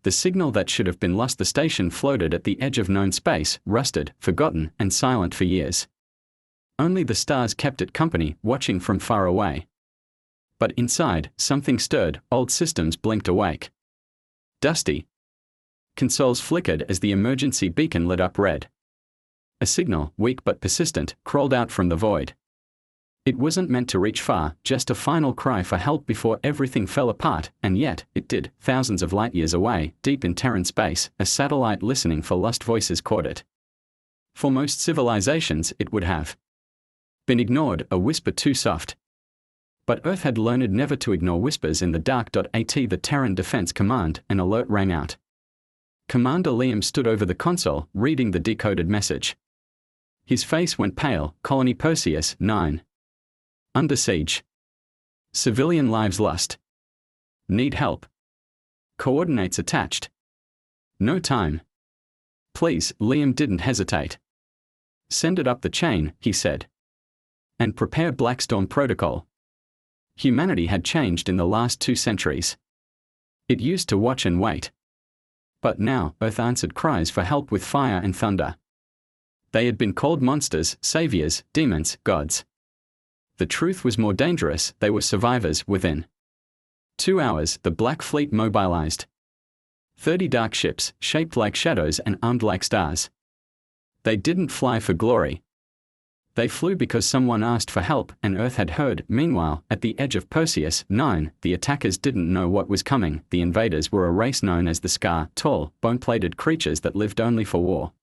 The signal that should have been lost. The station floated at the edge of known space, rusted, forgotten, and silent for years. Only the stars kept it company, watching from far away. But inside, something stirred, old systems blinked awake. Dusty. Consoles flickered as the emergency beacon lit up red. A signal, weak but persistent, crawled out from the void. It wasn't meant to reach far, just a final cry for help before everything fell apart, and yet, it did. Thousands of light years away, deep in Terran space, a satellite listening for lost voices caught it. For most civilizations, it would have been ignored, a whisper too soft. But Earth had learned never to ignore whispers in the dark. At the Terran Defense Command, an alert rang out. Commander Liam stood over the console, reading the decoded message. His face went pale. Colony Perseus, 9. Under siege. Civilian lives lost. Need help. Coordinates attached. No time. Please. Liam didn't hesitate. Send it up the chain, he said. And prepare Blackstorm Protocol. Humanity had changed in the last 2 centuries. It used to watch and wait. But now, Earth answered cries for help with fire and thunder. They had been called monsters, saviors, demons, gods. The truth was more dangerous. They were survivors. Within 2 hours, the Black Fleet mobilized. 30 dark ships, shaped like shadows and armed like stars. They didn't fly for glory. They flew because someone asked for help, and Earth had heard. Meanwhile, at the edge of Perseus, 9, the attackers didn't know what was coming. The invaders were a race known as the Scar, tall, bone-plated creatures that lived only for war.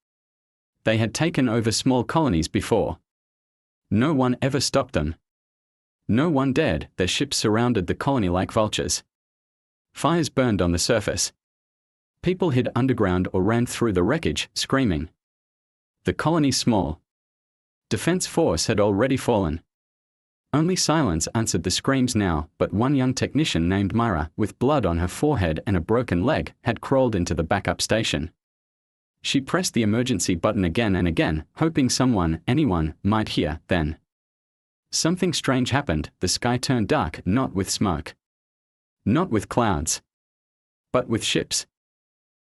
They had taken over small colonies before. No one ever stopped them. No one dared. Their ships surrounded the colony like vultures. Fires burned on the surface. People hid underground or ran through the wreckage, screaming. The colony's small defense force had already fallen. Only silence answered the screams now, but one young technician named Myra, with blood on her forehead and a broken leg, had crawled into the backup station. She pressed the emergency button again and again, hoping someone, anyone, might hear. Then something strange happened. The sky turned dark, not with smoke. Not with clouds. But with ships.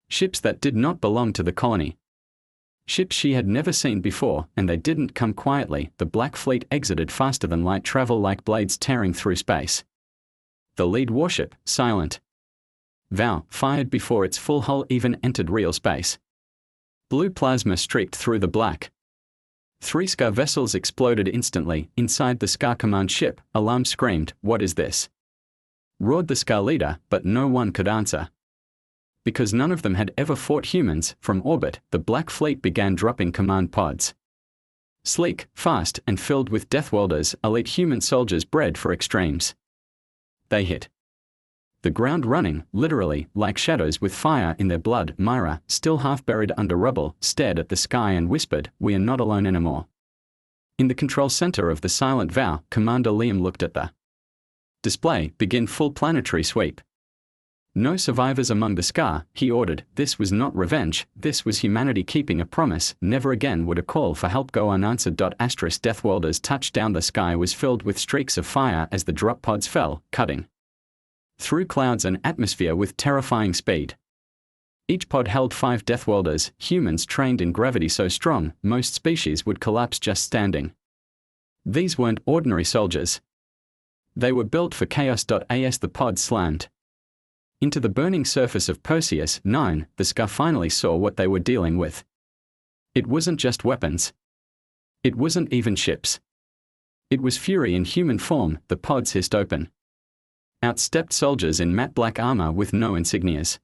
Ships that did not belong to the colony. Ships she had never seen before, and they didn't come quietly. The Black Fleet exited faster than light travel, like blades tearing through space. The lead warship, Silent Vow, fired before its full hull even entered real space. Blue plasma streaked through the black. 3 Scar vessels exploded instantly. Inside the Scar command ship, alarm screamed, "What is this?" Roared the Scar leader, but no one could answer. Because none of them had ever fought humans. From orbit, the Black Fleet began dropping command pods. Sleek, fast, and filled with Deathwelders, elite human soldiers bred for extremes. They hit the ground running, literally, like shadows with fire in their blood. Myra, still half buried under rubble, stared at the sky and whispered, "We are not alone anymore." In the control center of the Silent Vow, Commander Liam looked at the display. Begin full planetary sweep. No survivors among the Scar, he ordered. This was not revenge, this was humanity keeping a promise. Never again would a call for help go unanswered. Deathwelders touched down. The sky was filled with streaks of fire as the drop pods fell, cutting through clouds and atmosphere with terrifying speed. Each pod held 5 Deathwelders, humans trained in gravity so strong, most species would collapse just standing. These weren't ordinary soldiers. They were built for chaos. As the pods slammed into the burning surface of Perseus, 9, the Scar finally saw what they were dealing with. It wasn't just weapons. It wasn't even ships. It was fury in human form. The pods hissed open. Out stepped soldiers in matte black armor with no insignias.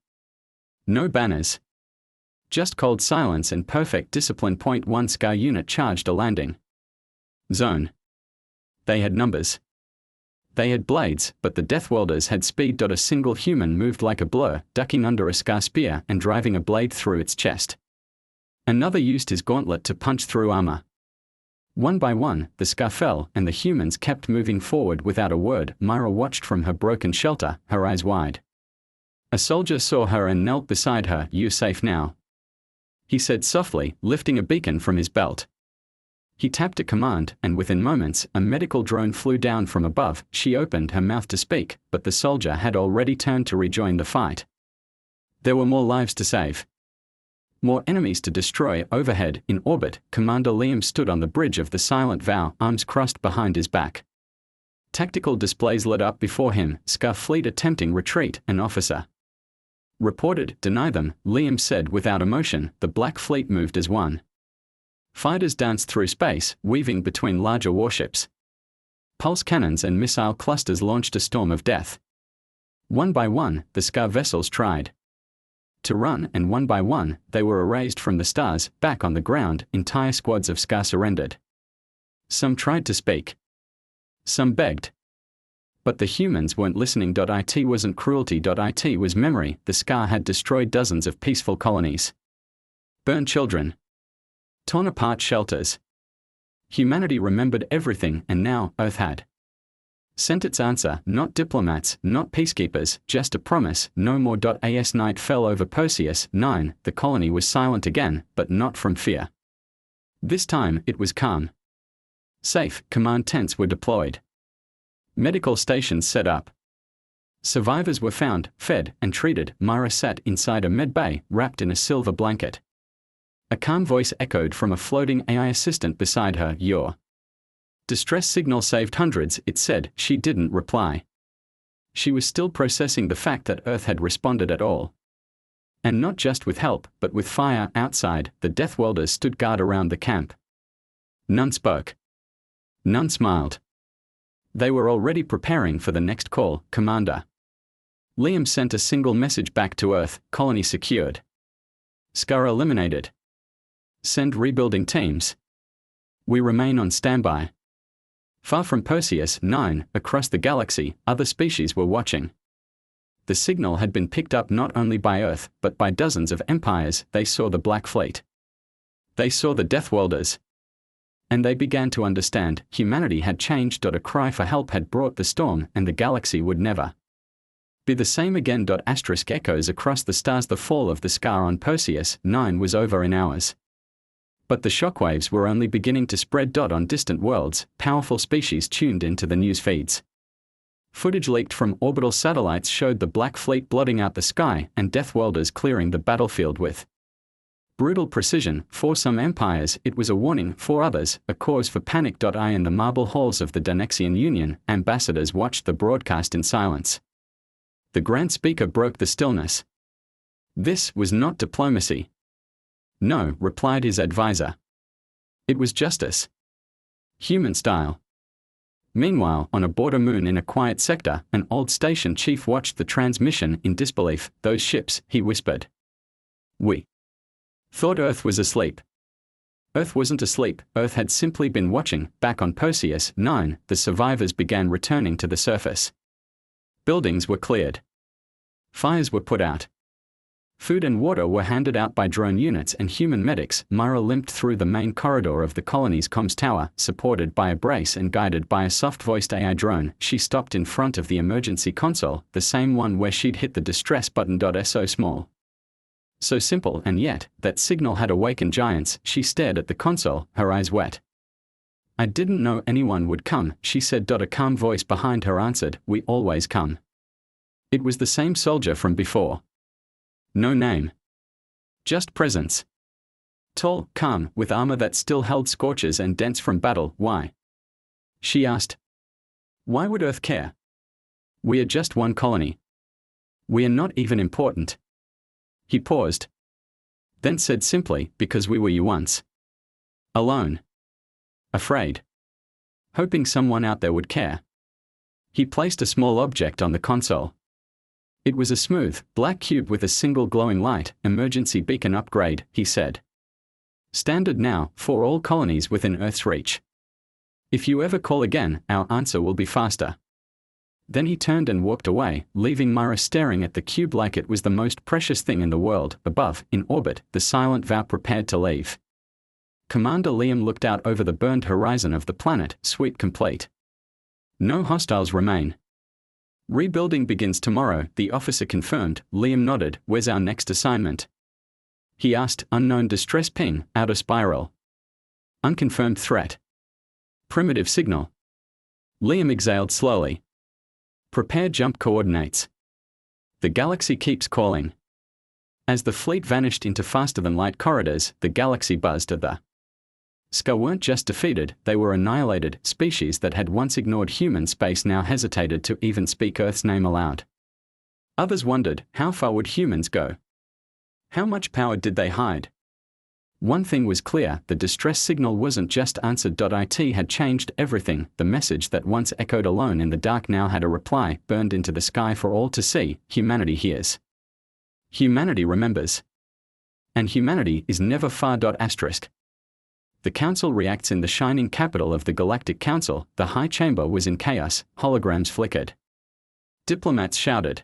No banners. Just cold silence and perfect discipline. 1 Scar unit charged a landing zone. They had numbers. They had blades, but the Deathwelders had speed. A single human moved like a blur, ducking under a Scar spear and driving a blade through its chest. Another used his gauntlet to punch through armor. One by one, the Scar fell, and the humans kept moving forward without a word. Myra watched from her broken shelter, her eyes wide. A soldier saw her and knelt beside her. "You're safe now," he said softly, lifting a beacon from his belt. He tapped a command, and within moments, a medical drone flew down from above. She opened her mouth to speak, but the soldier had already turned to rejoin the fight. There were more lives to save. More enemies to destroy. Overhead, in orbit, Commander Liam stood on the bridge of the Silent Vow, arms crossed behind his back. Tactical displays lit up before him, Scar fleet attempting retreat, an officer. Reported, deny them, Liam said without emotion. The Black Fleet moved as one. Fighters danced through space, weaving between larger warships. Pulse cannons and missile clusters launched a storm of death. One by one, the Scar vessels tried to run, and one by one, they were erased from the stars. Back on the ground, entire squads of Scar surrendered. Some tried to speak. Some begged. But the humans weren't listening. It wasn't cruelty. It was memory. The Scar had destroyed dozens of peaceful colonies. Burned children. Torn apart shelters. Humanity remembered everything, and now, Earth had sent its answer. Not diplomats, not peacekeepers, just a promise, no more. As night fell over Perseus 9, the colony was silent again, but not from fear. This time, it was calm. Safe, command tents were deployed. Medical stations set up. Survivors were found, fed, and treated. Myra sat inside a med bay, wrapped in a silver blanket. A calm voice echoed from a floating AI assistant beside her. Your distress signal saved hundreds, it said. She didn't reply. She was still processing the fact that Earth had responded at all. And not just with help, but with fire. Outside, the Death Welders stood guard around the camp. None spoke. None smiled. They were already preparing for the next call. Commander Liam sent a single message back to Earth: colony secured. Scar eliminated. Send rebuilding teams. We remain on standby. Far from Perseus 9, across the galaxy, other species were watching. The signal had been picked up not only by Earth, but by dozens of empires. They saw the Black Fleet. They saw the Death Welders. And they began to understand, humanity had changed. A cry for help had brought the storm, and the galaxy would never be the same again. Asterisk echoes across the stars. The fall of the Scar on Perseus 9 was over in hours. But the shockwaves were only beginning to spread. On distant worlds, powerful species tuned into the news feeds. Footage leaked from orbital satellites showed the Black Fleet blotting out the sky, and Death Welders clearing the battlefield with brutal precision. For some empires, it was a warning. For others, a cause for panic. In the marble halls of the Danexian Union, ambassadors watched the broadcast in silence. The Grand Speaker broke the stillness. This was not diplomacy. No, replied his advisor. It was justice. Human style. Meanwhile, on a border moon in a quiet sector, an old station chief watched the transmission in disbelief. Those ships, he whispered. We thought Earth was asleep. Earth wasn't asleep. Earth had simply been watching. Back on Perseus 9, the survivors began returning to the surface. Buildings were cleared. Fires were put out. Food and water were handed out by drone units and human medics. Myra limped through the main corridor of the colony's comms tower, supported by a brace and guided by a soft-voiced AI drone. She stopped in front of the emergency console, the same one where she'd hit the distress button. So small. So simple, and yet, that signal had awakened giants. She stared at the console, her eyes wet. I didn't know anyone would come, she said. A calm voice behind her answered, we always come. It was the same soldier from before. No name. Just presence. Tall, calm, with armor that still held scorches and dents from battle. Why? She asked. Why would Earth care? We are just one colony. We are not even important. He paused. Then said simply, because we were you once. Alone. Afraid. Hoping someone out there would care. He placed a small object on the console. It was a smooth, black cube with a single glowing light. Emergency beacon upgrade, he said. Standard now, for all colonies within Earth's reach. If you ever call again, our answer will be faster. Then he turned and walked away, leaving Myra staring at the cube like it was the most precious thing in the world. Above, in orbit, the Silent Vow prepared to leave. Commander Liam looked out over the burned horizon of the planet, sweep complete. No hostiles remain. Rebuilding begins tomorrow, the officer confirmed. Liam nodded. Where's our next assignment? He asked. Unknown distress ping, outer spiral. Unconfirmed threat. Primitive signal. Liam exhaled slowly. Prepare jump coordinates. The galaxy keeps calling. As the fleet vanished into faster-than-light corridors, the galaxy buzzed at the SCA weren't just defeated, they were annihilated. Species that had once ignored human space now hesitated to even speak Earth's name aloud. Others wondered, how far would humans go? How much power did they hide? One thing was clear, the distress signal wasn't just answered. It had changed everything. The message that once echoed alone in the dark now had a reply, burned into the sky for all to see. Humanity hears. Humanity remembers. And humanity is never far. Asterisk. The Council reacts in the shining capital of the Galactic Council. The High Chamber was in chaos, holograms flickered. Diplomats shouted.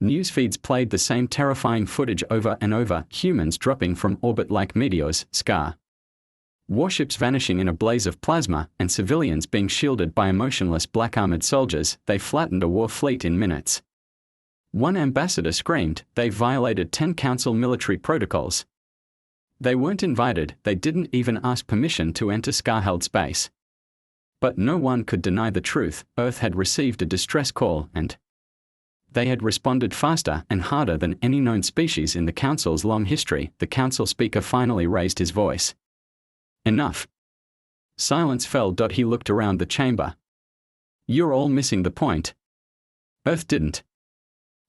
News feeds played the same terrifying footage over and over, humans dropping from orbit like meteors, scar. Warships vanishing in a blaze of plasma, and civilians being shielded by emotionless black-armored soldiers. They flattened a war fleet in minutes. One ambassador screamed, they violated 10 Council military protocols. They weren't invited, they didn't even ask permission to enter scar-held space. But no one could deny the truth. Earth had received a distress call, and they had responded faster and harder than any known species in the Council's long history. The Council speaker finally raised his voice. Enough. Silence fell. He looked around the chamber. You're all missing the point. Earth didn't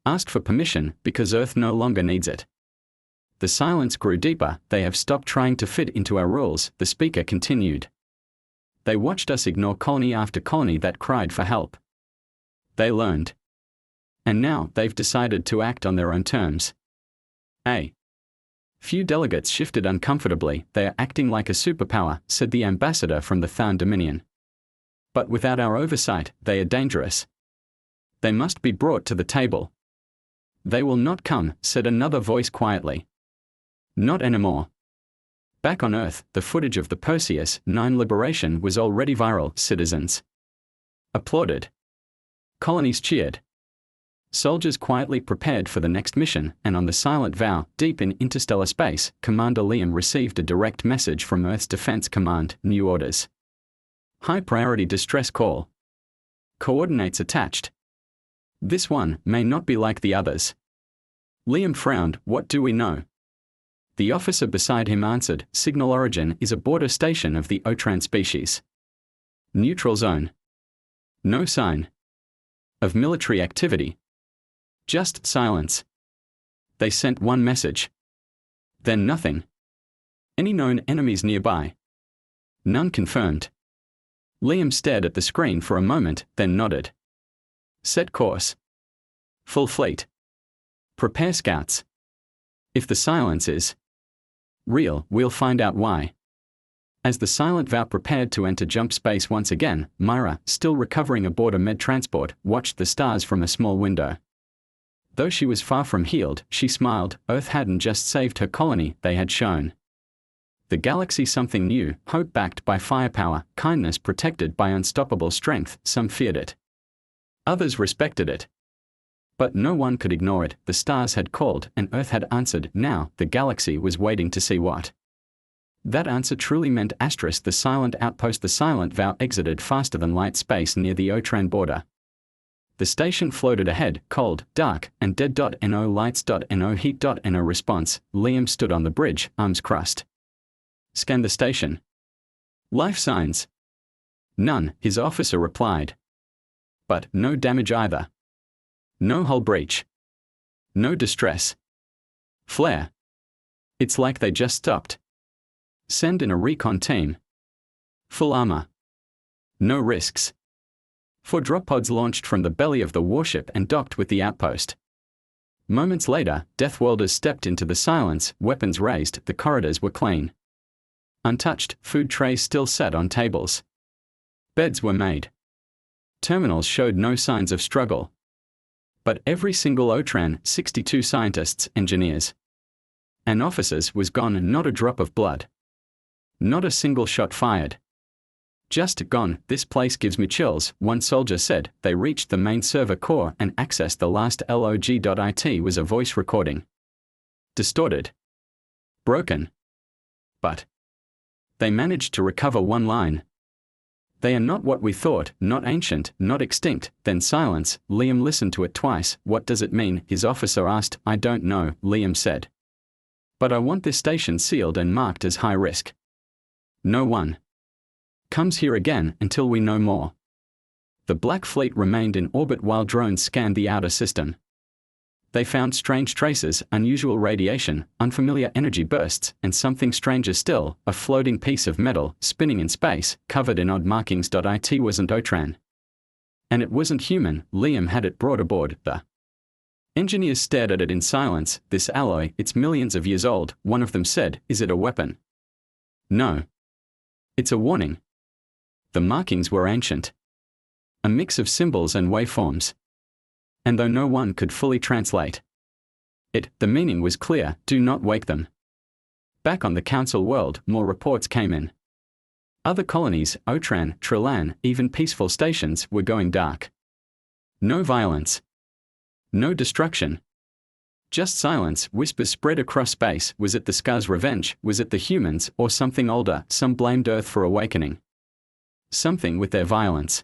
ask for permission because Earth no longer needs it. The silence grew deeper. They have stopped trying to fit into our rules, the speaker continued. They watched us ignore colony after colony that cried for help. They learned. And now they've decided to act on their own terms. A few delegates shifted uncomfortably. They are acting like a superpower, said the ambassador from the Tharn Dominion. But without our oversight, they are dangerous. They must be brought to the table. They will not come, said another voice quietly. Not anymore. Back on Earth, the footage of the Perseus 9 liberation was already viral. Citizens applauded. Colonies cheered. Soldiers quietly prepared for the next mission, and on the silent vow, deep in interstellar space, Commander Liam received a direct message from Earth's Defense Command, new orders. High priority distress call. Coordinates attached. This one may not be like the others. Liam frowned, what do we know? The officer beside him answered, signal origin is a border station of the Otran species. Neutral zone. No sign of military activity. Just silence. They sent one message. Then nothing. Any known enemies nearby? None confirmed. Liam stared at the screen for a moment, then nodded. Set course. Full fleet. Prepare scouts. If the silence is real, we'll find out why. As the silent vow prepared to enter jump space once again, Myra, still recovering aboard a med transport, watched the stars from a small window. Though she was far from healed, she smiled. Earth hadn't just saved her colony, they had shown the galaxy something new, hope backed by firepower, kindness protected by unstoppable strength. Some feared it. Others respected it. But no one could ignore it. The stars had called, and Earth had answered. Now, the galaxy was waiting to see what that answer truly meant. Asterisk. The silent outpost. The silent vow exited faster than light space near the Otran border. The station floated ahead, cold, dark, and dead. No lights. No heat. No response. Liam stood on the bridge, arms crossed. Scan the station. Life signs. None, his officer replied. But no damage either. No hull breach. No distress. Flare. It's like they just stopped. Send in a recon team. Full armor. No risks. 4 drop pods launched from the belly of the warship and docked with the outpost. Moments later, Death Worlders stepped into the silence, weapons raised. The corridors were clean. Untouched, food trays still sat on tables. Beds were made. Terminals showed no signs of struggle. But every single Otran, 62 scientists, engineers, and officers was gone. Not a drop of blood. Not a single shot fired. Just gone. This place gives me chills, one soldier said. They reached the main server core and accessed the last log. It was a voice recording. Distorted. Broken. But they managed to recover one line. They are not what we thought, not ancient, not extinct. Then silence. Liam listened to it twice. What does it mean? His officer asked. I don't know, Liam said. But I want this station sealed and marked as high risk. No one comes here again until we know more. The Black Fleet remained in orbit while drones scanned the outer system. They found strange traces, unusual radiation, unfamiliar energy bursts, and something stranger still, a floating piece of metal, spinning in space, covered in odd markings. It wasn't Otran. And it wasn't human. Liam had it brought aboard. The engineers stared at it in silence. This alloy, it's millions of years old, one of them said. Is it a weapon? No. It's a warning. The markings were ancient. A mix of symbols and waveforms. And though no one could fully translate it, the meaning was clear. Do not wake them. Back on the Council world, more reports came in. Other colonies, Otran, Trillan, even peaceful stations, were going dark. No violence. No destruction. Just silence. Whispers spread across space. Was it the Scars' revenge? Was it the humans, or something older? Some blamed Earth for awakening something with their violence.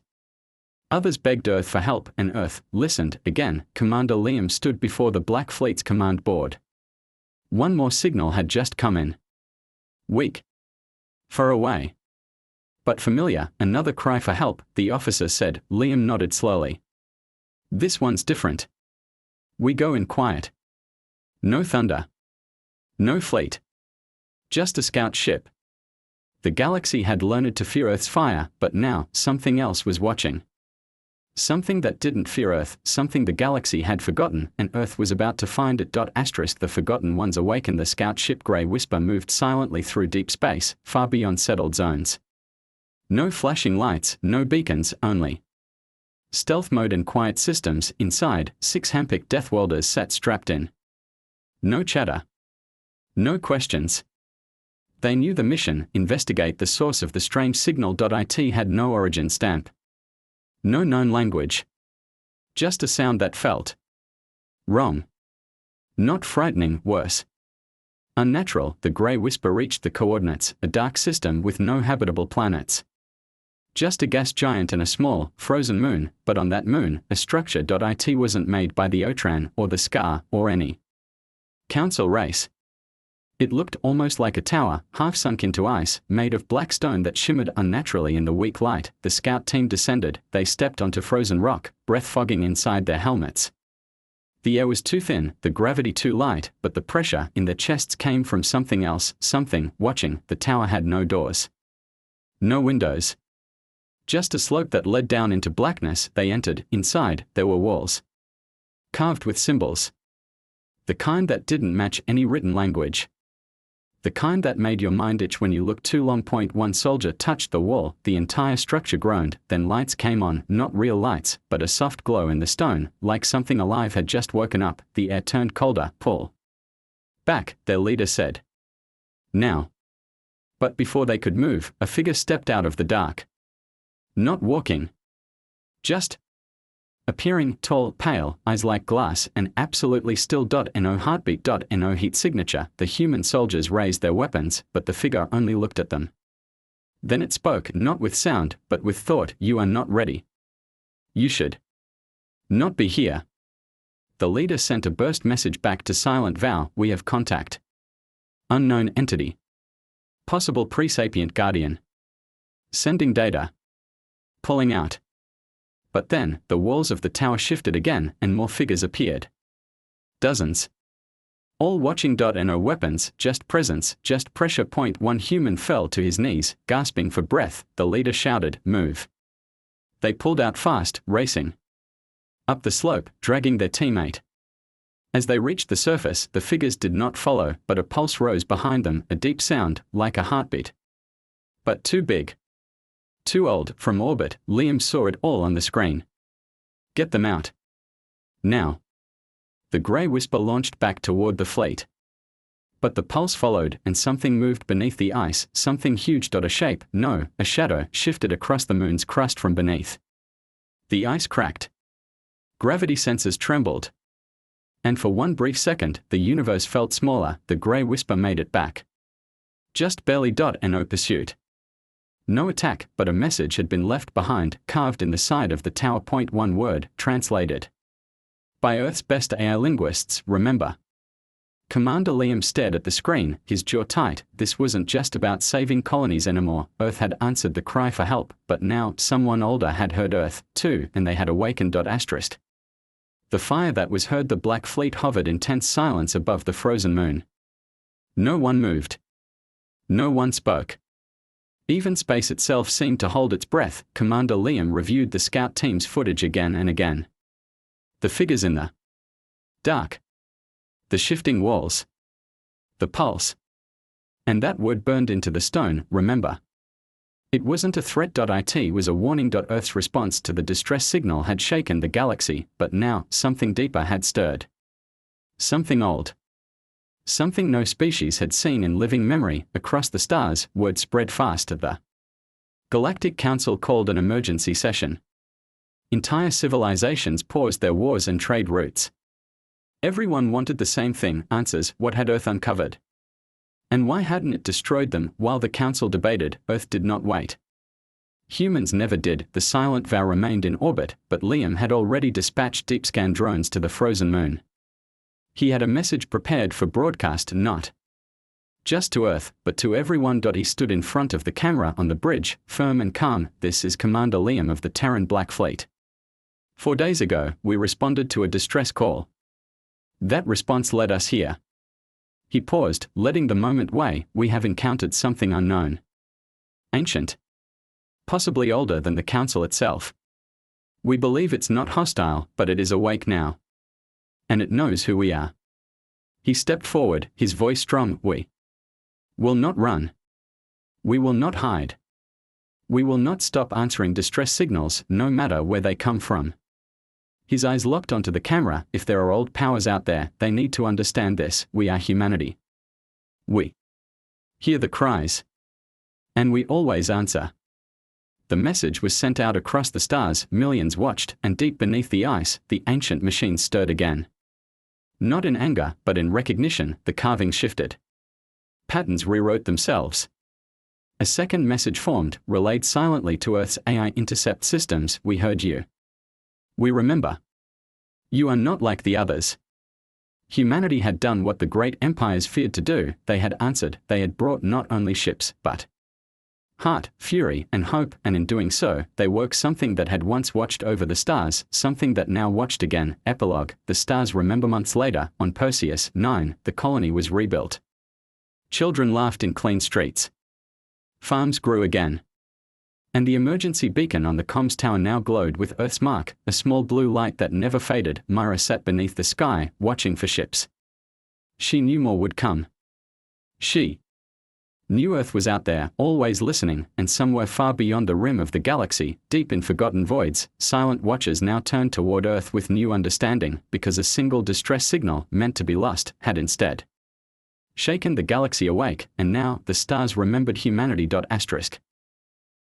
Others begged Earth for help, and Earth listened. Again, Commander Liam stood before the Black Fleet's command board. One more signal had just come in. Weak. Far away. But familiar. Another cry for help, the officer said. Liam nodded slowly. This one's different. We go in quiet. No thunder. No fleet. Just a scout ship. The galaxy had learned to fear Earth's fire, but now, something else was watching. Something that didn't fear Earth, something the galaxy had forgotten, and Earth was about to find it. The forgotten ones awakened. The scout ship Grey Whisper moved silently through deep space, far beyond settled zones. No flashing lights, no beacons, only stealth mode and quiet systems. Inside, 6 hand-picked death welders sat strapped in. No chatter. No questions. They knew the mission, investigate the source of the strange signal. It had no origin stamp. No known language. Just a sound that felt wrong. Not frightening, worse. Unnatural. The Grey Whisper reached the coordinates, a dark system with no habitable planets. Just a gas giant and a small, frozen moon, but on that moon, a structure. It wasn't made by the Otran, or the Scar, or any Council race. It looked almost like a tower, half sunk into ice, made of black stone that shimmered unnaturally in the weak light. The scout team descended. They stepped onto frozen rock, breath fogging inside their helmets. The air was too thin, the gravity too light, but the pressure in their chests came from something else, something watching. The tower had no doors. No windows. Just a slope that led down into blackness. They entered. Inside, there were walls. Carved with symbols. The kind that didn't match any written language. The kind that made your mind itch when you looked too long. One soldier touched the wall. The entire structure groaned. Then lights came on, not real lights, but a soft glow in the stone, like something alive had just woken up. The air turned colder. Pull back, their leader said. Now. But before they could move, a figure stepped out of the dark. Not walking. Just appearing, tall, pale, eyes like glass, and absolutely still. No heartbeat. No heat signature. The human soldiers raised their weapons, but the figure only looked at them. Then it spoke, not with sound, but with thought. You are not ready. You should not be here. The leader sent a burst message back to Silent Vow. We have contact. Unknown entity. Possible pre-sapient guardian. Sending data. Pulling out. But then, the walls of the tower shifted again, and more figures appeared. Dozens. All watching. No weapons, just presence, just pressure. One human fell to his knees, gasping for breath. The leader shouted, move. They pulled out fast, racing up the slope, dragging their teammate. As they reached the surface, the figures did not follow, but a pulse rose behind them, a deep sound, like a heartbeat. But too big. Too old. From orbit, Liam saw it all on the screen. Get them out. Now. The Grey Whisper launched back toward the fleet. But the pulse followed, and something moved beneath the ice, something huge. A shape, no, a shadow, shifted across the moon's crust from beneath. The ice cracked. Gravity sensors trembled. And for one brief second, the universe felt smaller. The Grey Whisper made it back. Just barely. No pursuit. No attack, but a message had been left behind, carved in the side of the tower. One word, translated by Earth's best AI linguists, remember. Commander Liam stared at the screen, his jaw tight. This wasn't just about saving colonies anymore. Earth had answered the cry for help, but now someone older had heard Earth, too, and they had awakened. The fire that was heard. The Black Fleet hovered in tense silence above the frozen moon. No one moved. No one spoke. Even space itself seemed to hold its breath. Commander Liam reviewed the scout team's footage again and again. The figures in the dark. The shifting walls. The pulse. And that word burned into the stone, remember. It wasn't a threat. It was a warning. Earth's response to the distress signal had shaken the galaxy, but now something deeper had stirred. Something old. Something no species had seen in living memory. Across the stars, word spread fast. The Galactic Council called an emergency session. Entire civilizations paused their wars and trade routes. Everyone wanted the same thing, answers. What had Earth uncovered? And why hadn't it destroyed them? While the Council debated, Earth did not wait. Humans never did. The silent vow remained in orbit, but Liam had already dispatched deep scan drones to the frozen moon. He had a message prepared for broadcast, not just to Earth, but to everyone. He stood in front of the camera on the bridge, firm and calm. This is Commander Liam of the Terran Black Fleet. 4 days ago, we responded to a distress call. That response led us here. He paused, letting the moment weigh. We have encountered something unknown. Ancient. Possibly older than the Council itself. We believe it's not hostile, but it is awake now. And it knows who we are. He stepped forward, his voice strong. We will not run. We will not hide. We will not stop answering distress signals, no matter where they come from. His eyes locked onto the camera. If there are old powers out there, they need to understand this. We are humanity. We hear the cries. And we always answer. The message was sent out across the stars. Millions watched, and deep beneath the ice, the ancient machines stirred again. Not in anger, but in recognition. The carvings shifted. Patterns rewrote themselves. A second message formed, relayed silently to Earth's AI intercept systems. We heard you. We remember. You are not like the others. Humanity had done what the great empires feared to do. They had answered. They had brought not only ships, but heart, fury, and hope, and in doing so, they woke something that had once watched over the stars, something that now watched again. Epilogue. The stars remember. Months later, on Perseus 9, the colony was rebuilt. Children laughed in clean streets. Farms grew again. And the emergency beacon on the comms tower now glowed with Earth's mark, a small blue light that never faded. Myra sat beneath the sky, watching for ships. She knew more would come. She knew Earth was out there, always listening, and somewhere far beyond the rim of the galaxy, deep in forgotten voids, silent watchers now turned toward Earth with new understanding, because a single distress signal, meant to be lost, had instead shaken the galaxy awake, and now the stars remembered humanity.